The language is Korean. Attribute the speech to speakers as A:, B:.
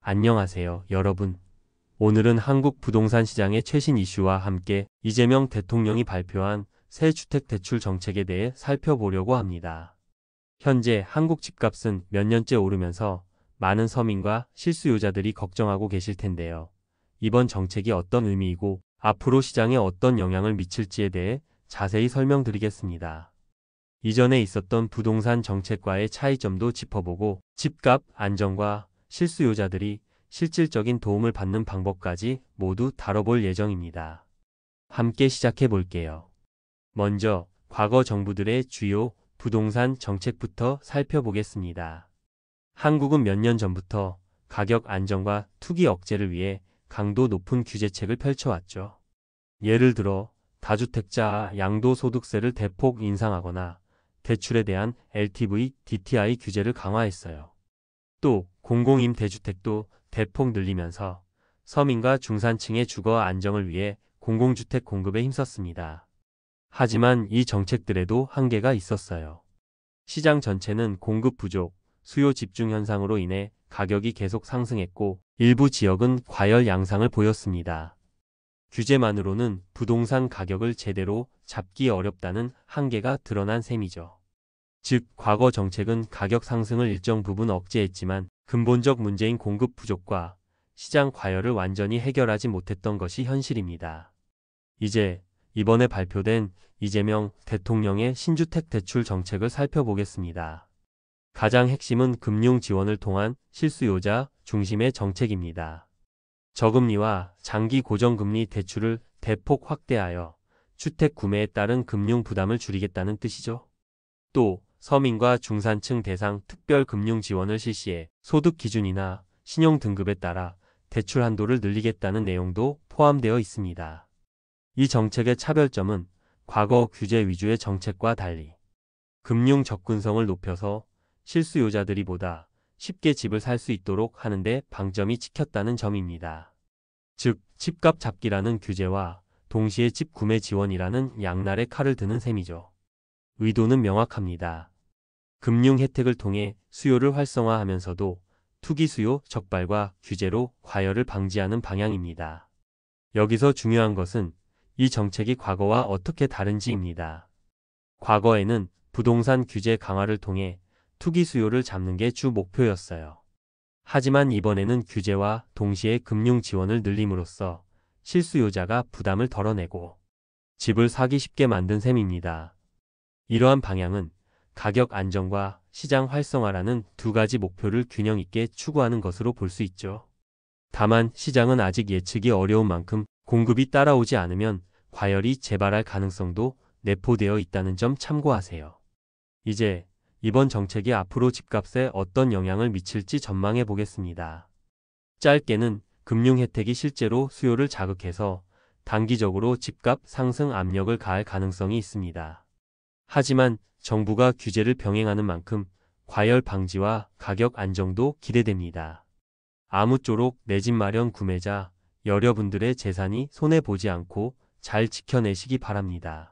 A: 안녕하세요, 여러분. 오늘은 한국 부동산 시장의 최신 이슈와 함께 이재명 대통령이 발표한 새 주택 대출 정책에 대해 살펴보려고 합니다. 현재 한국 집값은 몇 년째 오르면서 많은 서민과 실수요자들이 걱정하고 계실 텐데요. 이번 정책이 어떤 의미이고 앞으로 시장에 어떤 영향을 미칠지에 대해 자세히 설명드리겠습니다. 이전에 있었던 부동산 정책과의 차이점도 짚어보고 집값 안정과 실수요자들이 실질적인 도움을 받는 방법까지 모두 다뤄볼 예정입니다. 함께 시작해 볼게요. 먼저 과거 정부들의 주요 부동산 정책부터 살펴보겠습니다. 한국은 몇 년 전부터 가격 안정과 투기 억제를 위해 강도 높은 규제책을 펼쳐왔죠. 예를 들어 다주택자 양도소득세를 대폭 인상하거나 대출에 대한 LTV, DTI 규제를 강화했어요. 또 공공임대주택도 대폭 늘리면서 서민과 중산층의 주거 안정을 위해 공공주택 공급에 힘썼습니다. 하지만 이 정책들에도 한계가 있었어요. 시장 전체는 공급 부족, 수요 집중 현상으로 인해 가격이 계속 상승했고 일부 지역은 과열 양상을 보였습니다. 규제만으로는 부동산 가격을 제대로 잡기 어렵다는 한계가 드러난 셈이죠. 즉, 과거 정책은 가격 상승을 일정 부분 억제했지만 근본적 문제인 공급 부족과 시장 과열을 완전히 해결하지 못했던 것이 현실입니다. 이제 이번에 발표된 이재명 대통령의 신주택 대출 정책을 살펴보겠습니다. 가장 핵심은 금융 지원을 통한 실수요자 중심의 정책입니다. 저금리와 장기 고정금리 대출을 대폭 확대하여 주택 구매에 따른 금융 부담을 줄이겠다는 뜻이죠. 또 서민과 중산층 대상 특별 금융 지원을 실시해 소득 기준이나 신용 등급에 따라 대출 한도를 늘리겠다는 내용도 포함되어 있습니다. 이 정책의 차별점은 과거 규제 위주의 정책과 달리 금융 접근성을 높여서 실수요자들이 보다 쉽게 집을 살 수 있도록 하는데 방점이 찍혔다는 점입니다. 즉, 집값 잡기라는 규제와 동시에 집 구매 지원이라는 양날의 칼을 드는 셈이죠. 의도는 명확합니다. 금융 혜택을 통해 수요를 활성화하면서도 투기 수요 적발과 규제로 과열을 방지하는 방향입니다. 여기서 중요한 것은 이 정책이 과거와 어떻게 다른지입니다. 과거에는 부동산 규제 강화를 통해 투기 수요를 잡는 게 주 목표였어요. 하지만 이번에는 규제와 동시에 금융 지원을 늘림으로써 실수요자가 부담을 덜어내고 집을 사기 쉽게 만든 셈입니다. 이러한 방향은 가격 안정과 시장 활성화라는 두 가지 목표를 균형 있게 추구하는 것으로 볼 수 있죠. 다만 시장은 아직 예측이 어려운 만큼 공급이 따라오지 않으면 과열이 재발할 가능성도 내포되어 있다는 점 참고하세요. 이제 이번 정책이 앞으로 집값에 어떤 영향을 미칠지 전망해 보겠습니다. 짧게는 금융 혜택이 실제로 수요를 자극해서 단기적으로 집값 상승 압력을 가할 가능성이 있습니다. 하지만 정부가 규제를 병행하는 만큼 과열 방지와 가격 안정도 기대됩니다. 아무쪼록 내 집 마련 구매자 여러분들의 재산이 손해보지 않고 잘 지켜내시기 바랍니다.